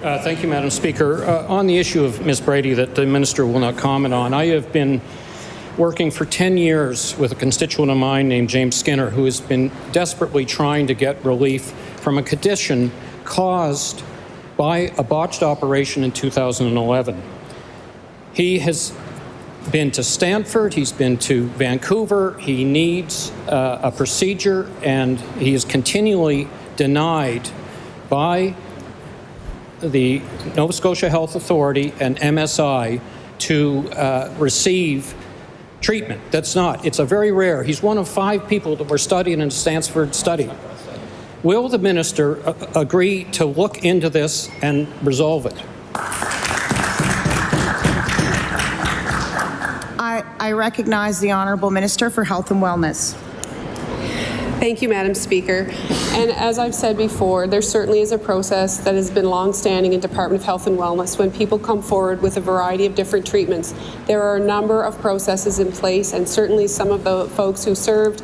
Thank you, Madam Speaker. On the issue of Ms. Brady that the Minister will not comment on, I have been working for 10 years with a constituent of mine named James Skinner, who has been desperately trying to get relief from a condition caused by a botched operation in 2011. He has been to Stanford, he's been to Vancouver, he needs a procedure, and he is continually denied by the Nova Scotia Health Authority and MSI to receive treatment. That's not. It's a very rare. He's one of 5 people that were studying in a Stanford study. Will the minister agree to look into this and resolve it? I recognize the Honourable Minister for Health and Wellness. Thank you, Madam Speaker. And as I've said before, there certainly is a process that has been long-standing in Department of Health and Wellness. When people come forward with a variety of different treatments, there are a number of processes in place, and certainly some of the folks who served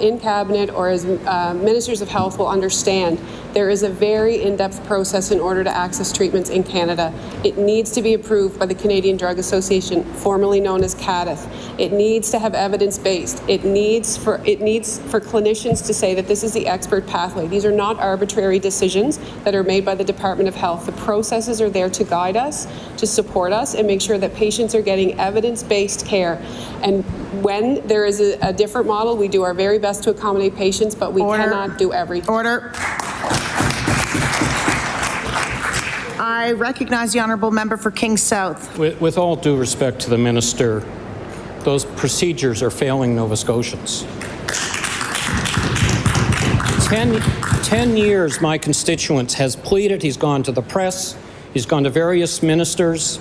in Cabinet or as Ministers of Health will understand there is a very in-depth process in order to access treatments in Canada. It needs to be approved by the Canadian Drug Association, formerly known as CADTH. It needs to have evidence-based. It needs for clinicians to say that this is the expert pathway. These are not arbitrary decisions that are made by the Department of Health. The processes are there to guide us, to support us, and make sure that patients are getting evidence-based care. And when there is a different model, we do our very best to accommodate patients, but we cannot do everything. Order. I recognize the Honourable Member for Kings South. With all due respect to the minister, those procedures are failing Nova Scotians. 10 years my constituent has pleaded. He's gone to the press. He's gone to various ministers.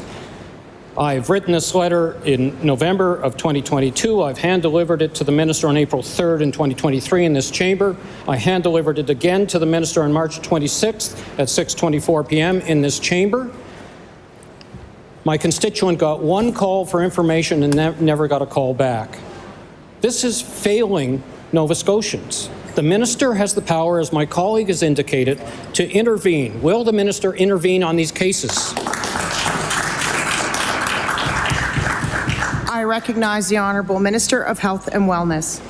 I've written this letter in November of 2022. I've hand-delivered it to the minister on April 3rd in 2023 in this chamber. I hand-delivered it again to the minister on March 26th at 6:24 p.m. in this chamber. My constituent got one call for information and never got a call back. This is failing Nova Scotians. The minister has the power, as my colleague has indicated, to intervene. Will the minister intervene on these cases? I recognize the Honourable Minister of Health and Wellness.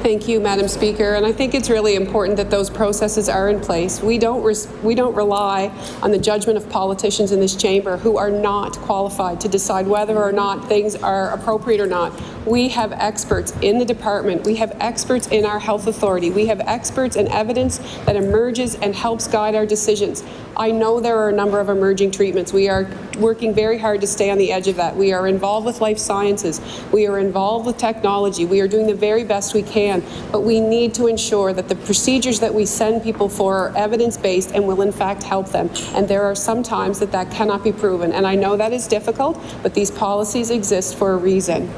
Thank you, Madam Speaker. And I think it's really important that those processes are in place. We don't rely on the judgment of politicians in this chamber who are not qualified to decide whether or not things are appropriate or not. We have experts in the department. We have experts in our health authority. We have experts and evidence that emerges and helps guide our decisions. I know there are a number of emerging treatments. We are working very hard to stay on the edge of that. We are involved with life sciences. We are involved with technology. We are doing the very best we can, but we need to ensure that the procedures that we send people for are evidence-based and will in fact help them. And there are some times that cannot be proven. And I know that is difficult, but these policies exist for a reason.